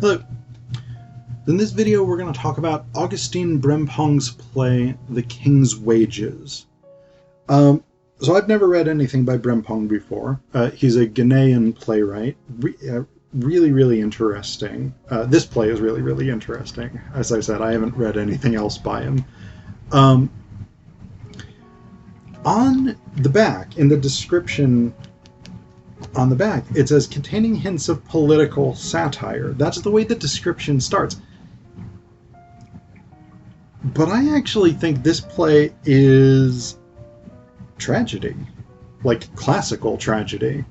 Hello. In this video we're going to talk about Augustine Brempong's play The King's Wages. So I've never read anything by Brempong before. He's a Ghanaian playwright. Really interesting. This play is really interesting. As I said, I haven't read anything else by him. On the back, in the description on the back, it says containing hints of political satire. That's the way the description starts. But I actually think this play is tragedy, like classical tragedy.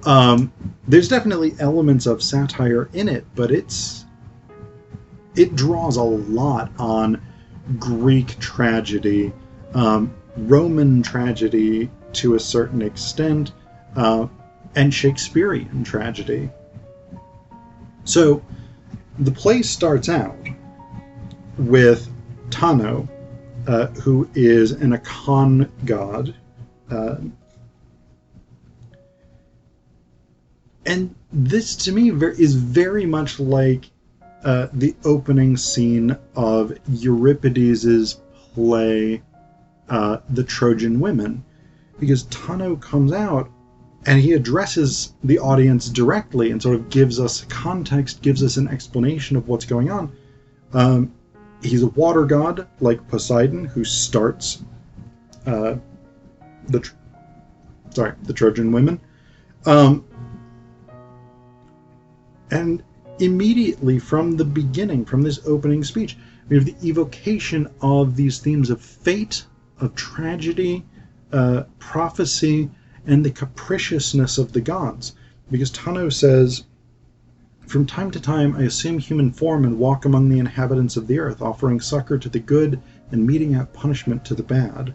There's definitely elements of satire in it, but it draws a lot on Greek tragedy, Roman tragedy to a certain extent, and Shakespearean tragedy. So the play starts out with Tano, who is an Akan god, and this to me is very much like the opening scene of Euripides' play The Trojan Women, because Tano comes out and he addresses the audience directly and sort of gives us context, gives us an explanation of what's going on. He's a water god like Poseidon, who starts the Trojan Women. And immediately from the beginning, from this opening speech, we have the evocation of these themes of fate, of tragedy, prophecy, and the capriciousness of the gods. Because Tano says, "From time to time I assume human form and walk among the inhabitants of the earth, offering succor to the good and meting out punishment to the bad.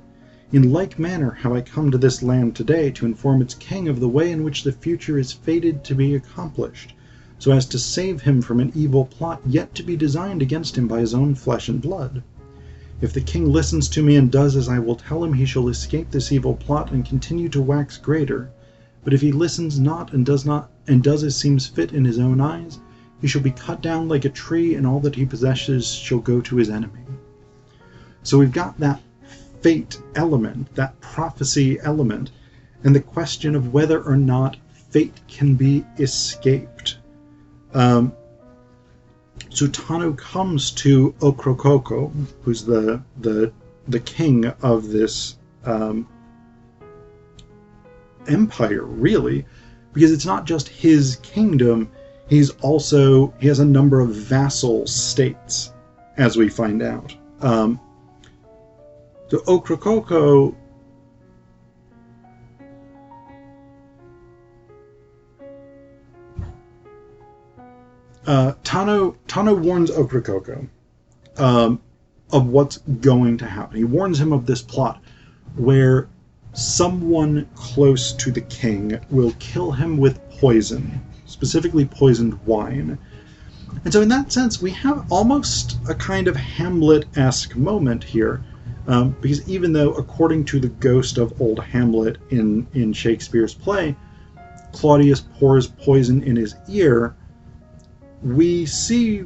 In like manner have I come to this land today to inform its king of the way in which the future is fated to be accomplished, so as to save him from an evil plot yet to be designed against him by his own flesh and blood. If the king listens to me and does as I will tell him, he shall escape this evil plot and continue to wax greater. But if he listens not and does as seems fit in his own eyes, he shall be cut down like a tree, and all that he possesses shall go to his enemy." So we've got that fate element, that prophecy element, and the question of whether or not fate can be escaped. So Tano comes to Ocracoko, who's the king of this empire, really, because it's not just his kingdom. He has a number of vassal states, as we find out. So Ocracoko Tano warns Ocracoko of what's going to happen. He warns him of this plot where someone close to the king will kill him with poison, specifically poisoned wine. And so in that sense, we have almost a kind of Hamlet-esque moment here, because even though, according to the ghost of old Hamlet in Shakespeare's play, Claudius pours poison in his ear, we see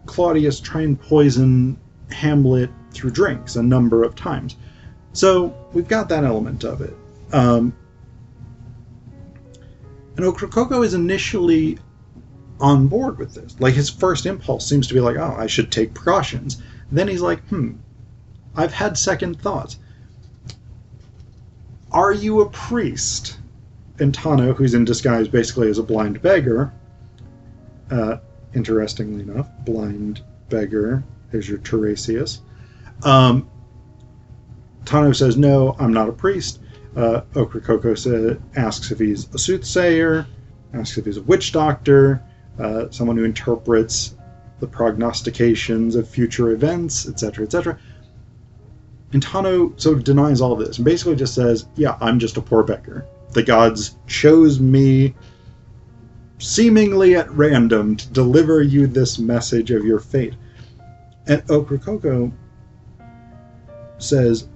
Claudius try and poison Hamlet through drinks a number of times. So we've got that element of it. And Ocracoko is initially on board with this. Like, his first impulse seems to be like, oh, I should take precautions. Then he's like, I've had second thoughts. Are you a priest? And Tano, who's in disguise basically as a blind beggar, interestingly enough, blind beggar, there's your Tiresias. Tano says, no, I'm not a priest. Ocracoko asks if he's a soothsayer, asks if he's a witch doctor, someone who interprets the prognostications of future events, etc., etc. And Tano sort of denies all of this and basically just says, yeah, I'm just a poor beggar. The gods chose me seemingly at random to deliver you this message of your fate. And Ocracoko says,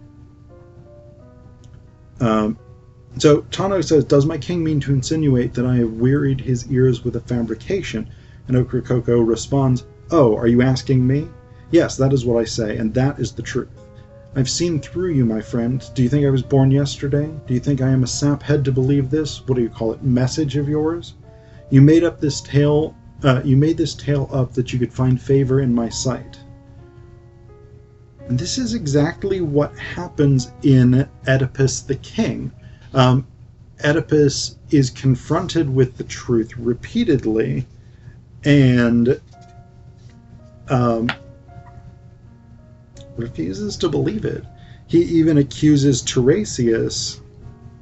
so Tanos says, does my king mean to insinuate that I have wearied his ears with a fabrication? And Ocracoko responds, "Oh, are you asking me? Yes, that is what I say, and that is the truth. I've seen through you, my friend. Do you think I was born yesterday? Do you think I am a saphead to believe this? What do you call it? Message of yours? You made this tale up that you could find favor in my sight." And this is exactly what happens in Oedipus the King. Oedipus is confronted with the truth repeatedly, and refuses to believe it. He even accuses Tiresias,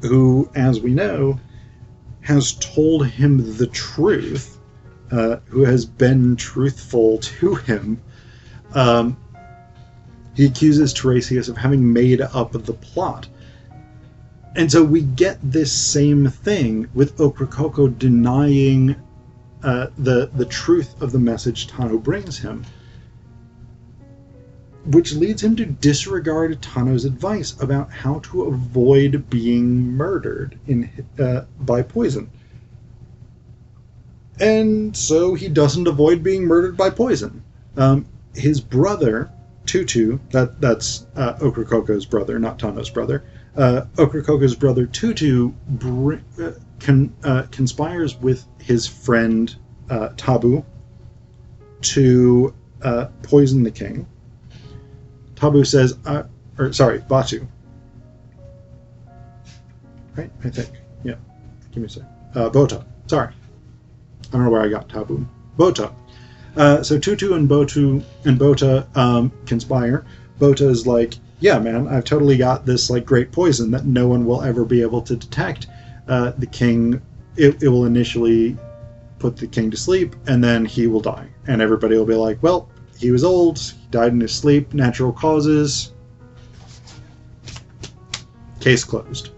who, as we know, has told him the truth, who has been truthful to him. He accuses Tiresias of having made up the plot. And so we get this same thing with Ocracoko denying the truth of the message Tano brings him, which leads him to disregard Tano's advice about how to avoid being murdered by poison. And so he doesn't avoid being murdered by poison. His brother, Tutu, that's Ocracoco's brother, not Tano's brother. Ocracoco's brother Tutu conspires with his friend Tabu to poison the king. Tabu says, Batu. Right, I think. Yeah. Give me a sec. Bota. Sorry. I don't know where I got Tabu. Bota. So Tutu and Bota conspire. Bota is like, yeah, man, I've totally got this like great poison that no one will ever be able to detect. The king, it will initially put the king to sleep, and then he will die. And everybody will be like, well, he was old, he died in his sleep, natural causes. Case closed.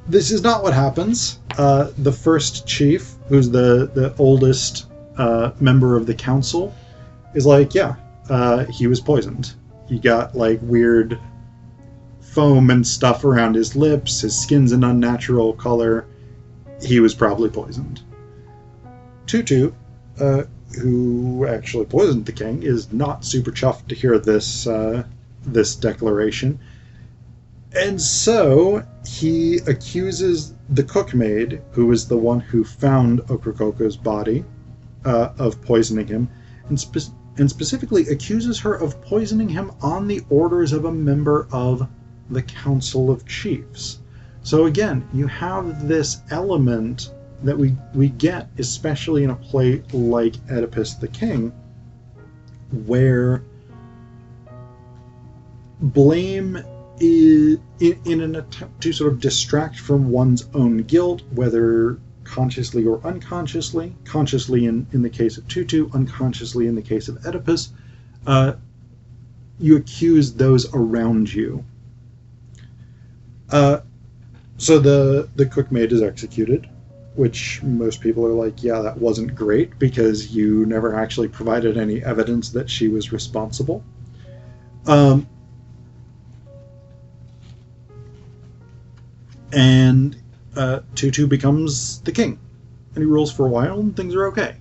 This is not what happens. The first chief, who's the oldest member of the council, is like, yeah, he was poisoned. He got like weird foam and stuff around his lips, his skin's an unnatural color. He was probably poisoned. Tutu, who actually poisoned the king, is not super chuffed to hear this declaration. And so he accuses the cookmaid, who is the one who found Ocracoco's body, of poisoning him, and specifically accuses her of poisoning him on the orders of a member of the Council of Chiefs. So again, you have this element that we get, especially in a play like Oedipus the King, where blame is in an attempt to sort of distract from one's own guilt, whether consciously or unconsciously, consciously in the case of Tutu, unconsciously in the case of Oedipus, you accuse those around you. So the cookmaid is executed, which most people are like, yeah, that wasn't great because you never actually provided any evidence that she was responsible. And Tutu becomes the king, and he rules for a while, and things are okay.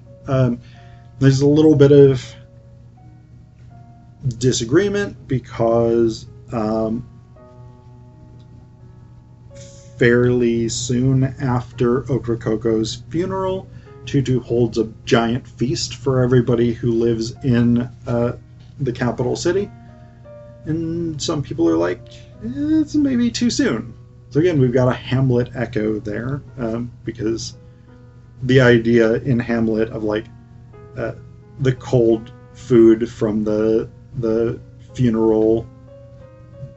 There's a little bit of disagreement because fairly soon after Ocracoco's funeral, Tutu holds a giant feast for everybody who lives in the capital city, and some people are like, it's maybe too soon. So again, we've got a Hamlet echo there, because the idea in Hamlet of like the cold food from the funeral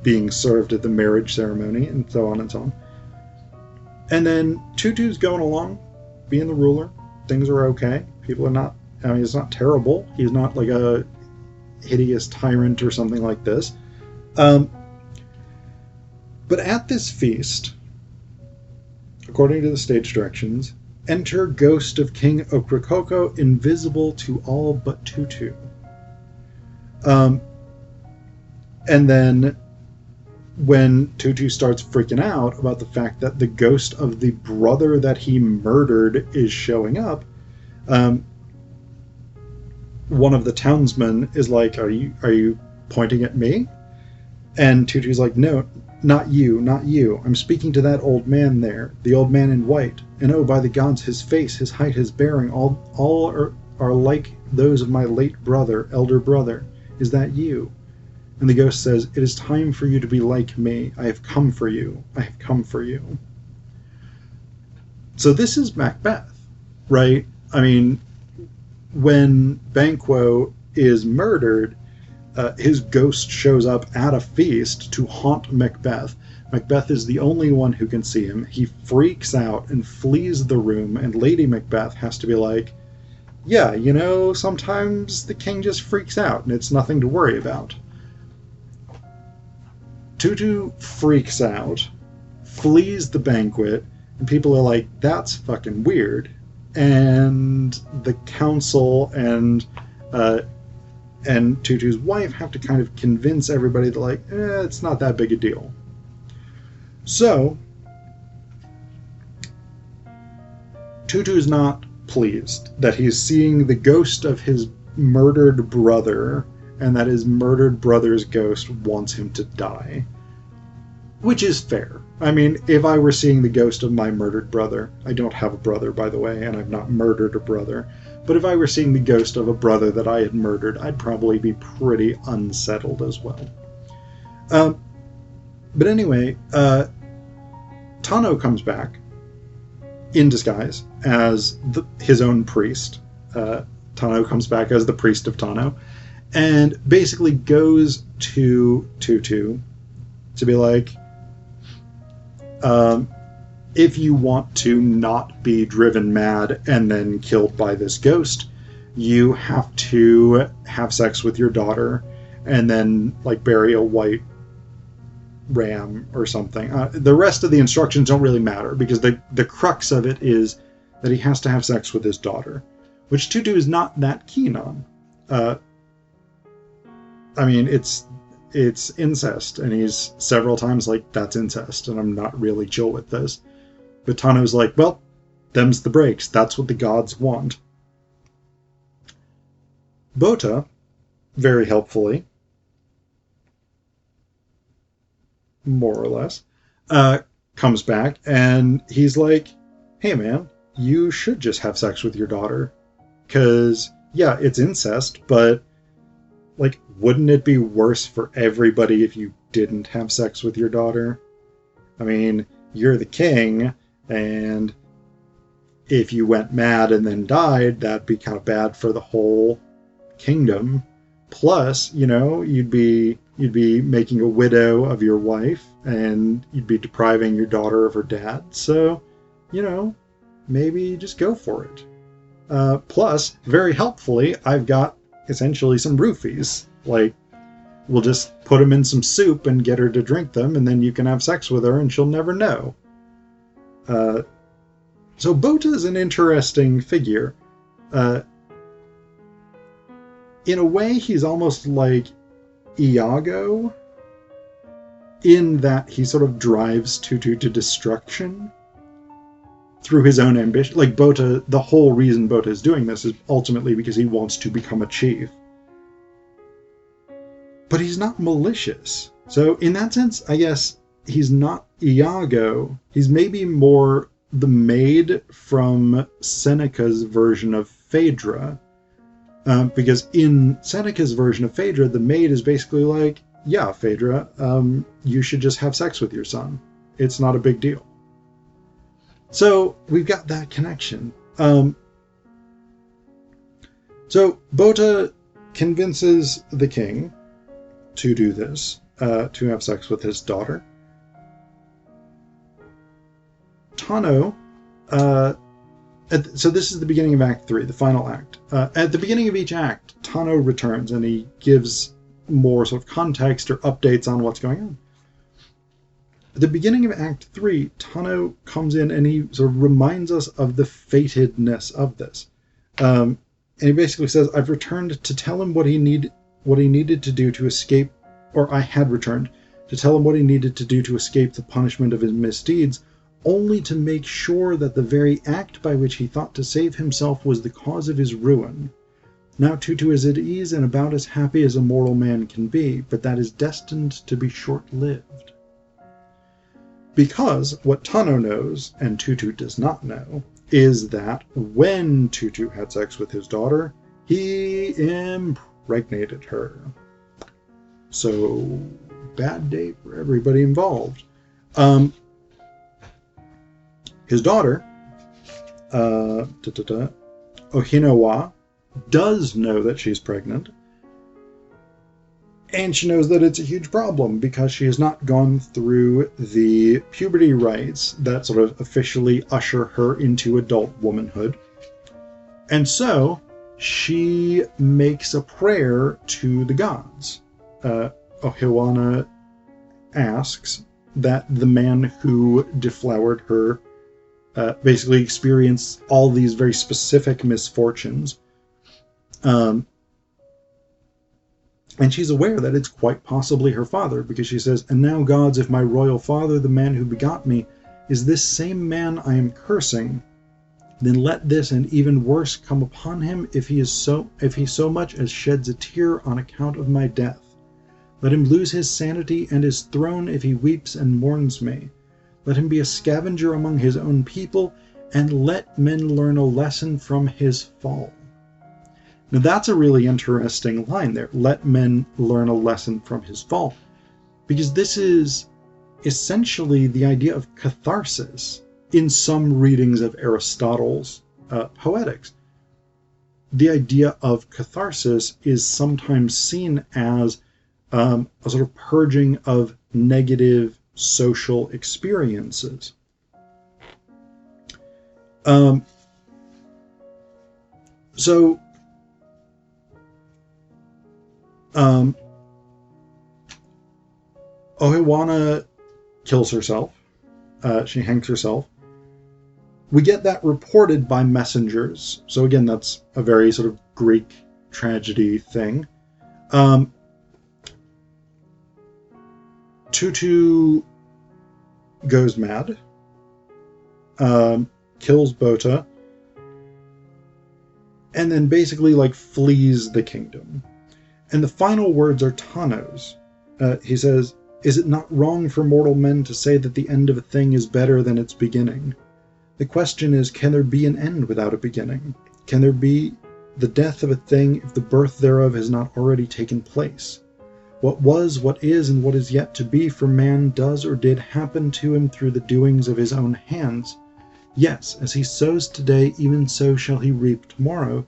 being served at the marriage ceremony, and so on and so on. And then Tutu's going along, being the ruler. Things are okay. People are not, I mean, it's not terrible. He's not like a hideous tyrant or something like this. But at this feast, according to the stage directions, enter ghost of King Ocracoko, invisible to all but Tutu. And then when Tutu starts freaking out about the fact that the ghost of the brother that he murdered is showing up, One of the townsmen is like, are you pointing at me? And Tutu's like, no, not you, not you. I'm speaking to that old man there, the old man in white. And oh, by the gods, his face, his height, his bearing, all are like those of my late brother, elder brother. Is that you? And the ghost says, it is time for you to be like me. I have come for you. I have come for you. So this is Macbeth, right? I mean, when Banquo is murdered, his ghost shows up at a feast to haunt Macbeth. Macbeth is the only one who can see him. He freaks out and flees the room, and Lady Macbeth has to be like, yeah, you know, sometimes the king just freaks out, and it's nothing to worry about. Tutu freaks out, flees the banquet, and people are like, that's fucking weird. And the council and Tutu's wife have to kind of convince everybody that, like, it's not that big a deal. So, Tutu's not pleased that he's seeing the ghost of his murdered brother, and that his murdered brother's ghost wants him to die. Which is fair. I mean, if I were seeing the ghost of my murdered brother, I don't have a brother, by the way, and I've not murdered a brother, but if I were seeing the ghost of a brother that I had murdered, I'd probably be pretty unsettled as well. But anyway, Tano comes back in disguise as his own priest. Tano comes back as the priest of Tano, and basically goes to Tutu to be like, if you want to not be driven mad and then killed by this ghost, you have to have sex with your daughter and then, like, bury a white ram or something. The rest of the instructions don't really matter, because the crux of it is that he has to have sex with his daughter, which Tutu is not that keen on. I mean, it's incest, and he's several times like, that's incest, and I'm not really chill with this. But Tano's like, well, them's the breaks. That's what the gods want. Bota, very helpfully, more or less, comes back, and he's like, hey man, you should just have sex with your daughter. Because, yeah, it's incest, but, like, wouldn't it be worse for everybody if you didn't have sex with your daughter? I mean, you're the king, and if you went mad and then died, that'd be kind of bad for the whole kingdom. Plus, you know, you'd be making a widow of your wife, and you'd be depriving your daughter of her dad. So, you know, maybe just go for it. Plus, very helpfully, I've got essentially some roofies. Like, we'll just put them in some soup and get her to drink them, and then you can have sex with her and she'll never know. So Bota is an interesting figure. In a way, he's almost like Iago, in that he sort of drives Tutu to destruction through his own ambition. Like, Bota, the whole reason Bota is doing this is ultimately because he wants to become a chief. But he's not malicious. So in that sense, I guess he's not Iago. He's maybe more the maid from Seneca's version of Phaedra. Because in Seneca's version of Phaedra, the maid is basically like, yeah, Phaedra, you should just have sex with your son. It's not a big deal. So we've got that connection. So Bota convinces the king to do this, to have sex with his daughter. Tano, so this is the beginning of Act 3, the final act. At the beginning of each act, Tano returns and he gives more sort of context or updates on what's going on. At the beginning of Act 3, Tano comes in and he sort of reminds us of the fatedness of this. And he basically says, I've returned to tell him what he needed to do to escape, or I had returned to tell him what he needed to do to escape the punishment of his misdeeds, only to make sure that the very act by which he thought to save himself was the cause of his ruin. Now Tutu is at ease and about as happy as a mortal man can be, but that is destined to be short-lived. Because what Tano knows, and Tutu does not know, is that when Tutu had sex with his daughter, he impregnated her. So, bad day for everybody involved. His daughter, Ohana, does know that she's pregnant, and she knows that it's a huge problem because she has not gone through the puberty rites that sort of officially usher her into adult womanhood. And so she makes a prayer to the gods. Ohana asks that the man who deflowered her basically experience all these very specific misfortunes. And she's aware that it's quite possibly her father, because she says, "And now, gods, if my royal father, the man who begot me, is this same man I am cursing, then let this and even worse come upon him if he so much as sheds a tear on account of my death. Let him lose his sanity and his throne if he weeps and mourns me. Let him be a scavenger among his own people, and let men learn a lesson from his fall." Now that's a really interesting line there. Let men learn a lesson from his fall. Because this is essentially the idea of catharsis in some readings of Aristotle's Poetics. The idea of catharsis is sometimes seen as a sort of purging of negative social experiences. Ohana kills herself. She hangs herself. We get that reported by messengers. So again, that's a very sort of Greek tragedy thing. Tutu goes mad, kills Bota, and then basically flees the kingdom. And the final words are Tanos. He says, "Is it not wrong for mortal men to say that the end of a thing is better than its beginning? The question is, can there be an end without a beginning? Can there be the death of a thing if the birth thereof has not already taken place? What was, what is, and what is yet to be for man does or did happen to him through the doings of his own hands. Yes, as he sows today, even so shall he reap tomorrow.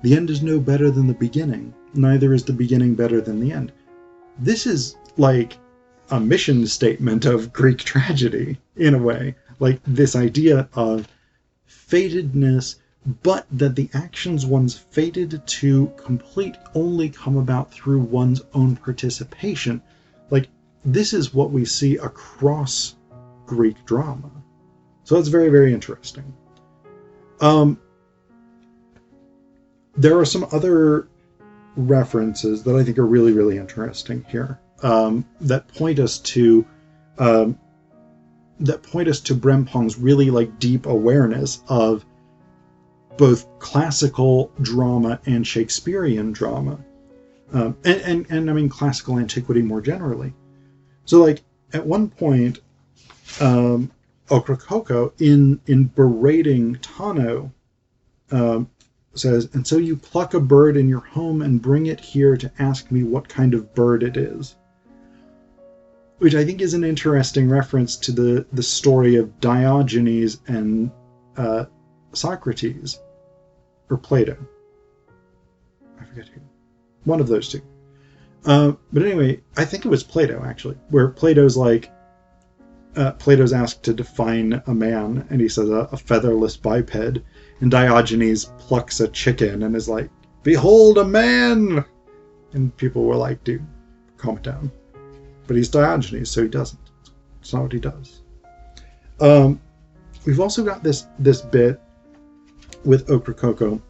The end is no better than the beginning, neither is the beginning better than the end." This is like a mission statement of Greek tragedy, in a way. Like this idea of fatedness, but that the actions one's fated to complete only come about through one's own participation. Like, this is what we see across Greek drama. So that's very, very interesting. There are some other references that I think are really, really interesting here, that point us to Brempong's really deep awareness of both classical drama and Shakespearean drama, and I mean classical antiquity more generally. So at one point, Ocracoko in berating Tano says, "And so you pluck a bird in your home and bring it here to ask me what kind of bird it is." Which I think is an interesting reference to the story of Diogenes and Socrates, or Plato. I forget who. One of those two. But anyway, I think it was Plato, actually, where Plato's asked to define a man, and he says a featherless biped, and Diogenes plucks a chicken and is like, "Behold a man!" And people were like, "Dude, calm it down." But he's Diogenes, so he doesn't. It's not what he does. We've also got this bit with Ocracoko,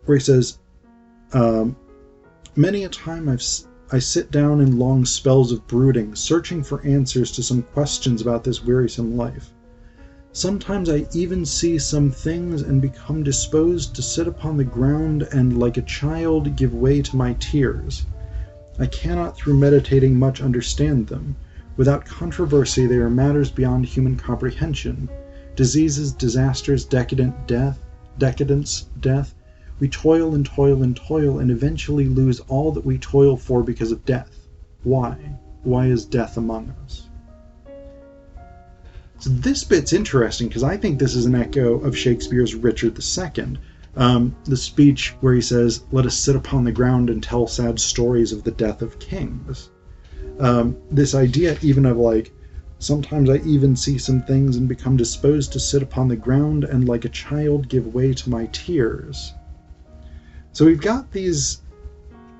where he says, "Many a time I sit down in long spells of brooding, searching for answers to some questions about this wearisome life. Sometimes I even see some things and become disposed to sit upon the ground and, like a child, give way to my tears. I cannot through meditating much understand them. Without controversy, they are matters beyond human comprehension. Diseases, disasters, decadence, death. We toil and toil and toil, and eventually lose all that we toil for because of death. Why? Why is death among us? So this bit's interesting because I think this is an echo of Shakespeare's Richard II, the speech where he says, "Let us sit upon the ground and tell sad stories of the death of kings." This idea even of like, sometimes I even see some things and become disposed to sit upon the ground and like a child give way to my tears. So we've got these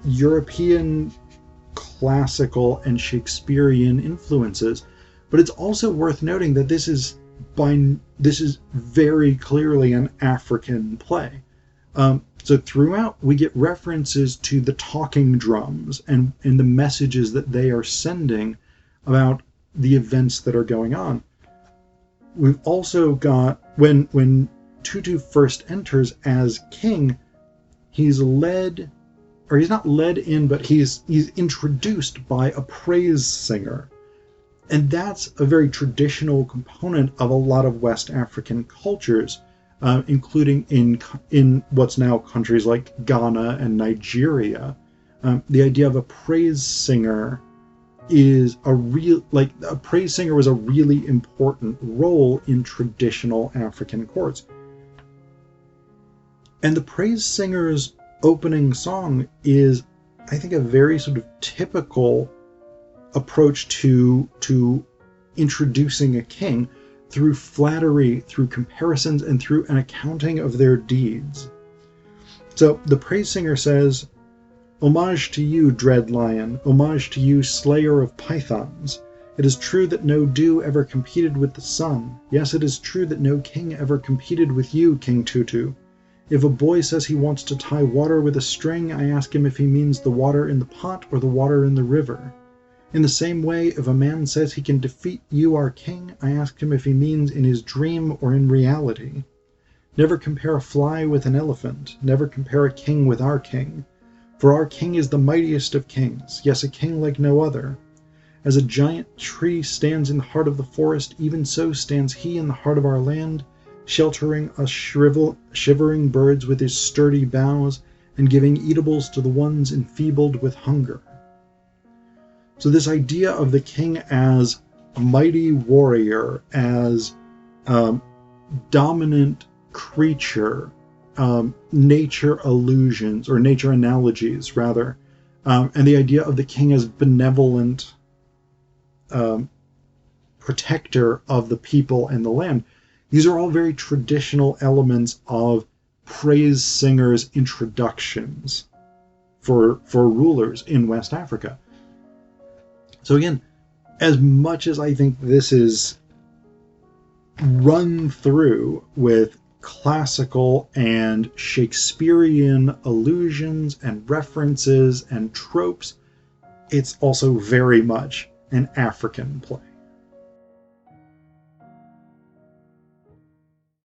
European classical and Shakespearean influences, but it's also worth noting that this is very clearly an African play. So throughout we get references to the talking drums and the messages that they are sending about the events that are going on. We've also got when Tutu first enters as king, he's not led in, but he's introduced by a praise singer. And that's a very traditional component of a lot of West African cultures, including in what's now countries like Ghana and Nigeria. The idea of a praise singer is a praise singer was a really important role in traditional African courts. And the praise singer's opening song is, I think, a very sort of typical approach to introducing a king through flattery, through comparisons, and through an accounting of their deeds. So the praise singer says, "Homage to you, dread lion, homage to you, slayer of pythons. It is true that no dew ever competed with the sun. Yes, it is true that no king ever competed with you, King Tutu. If a boy says he wants to tie water with a string, I ask him if he means the water in the pot or the water in the river. In the same way, if a man says he can defeat you, our king, I ask him if he means in his dream or in reality. Never compare a fly with an elephant. Never compare a king with our king. For our king is the mightiest of kings, yes, a king like no other. As a giant tree stands in the heart of the forest, even so stands he in the heart of our land, sheltering us shivering birds with his sturdy boughs, and giving eatables to the ones enfeebled with hunger." So this idea of the king as mighty warrior, as dominant creature, nature allusions, or nature analogies rather, and the idea of the king as benevolent protector of the people and the land, these are all very traditional elements of praise singers' introductions for rulers in West Africa. So again, as much as I think this is run through with classical and Shakespearean allusions and references and tropes, it's also very much an African play.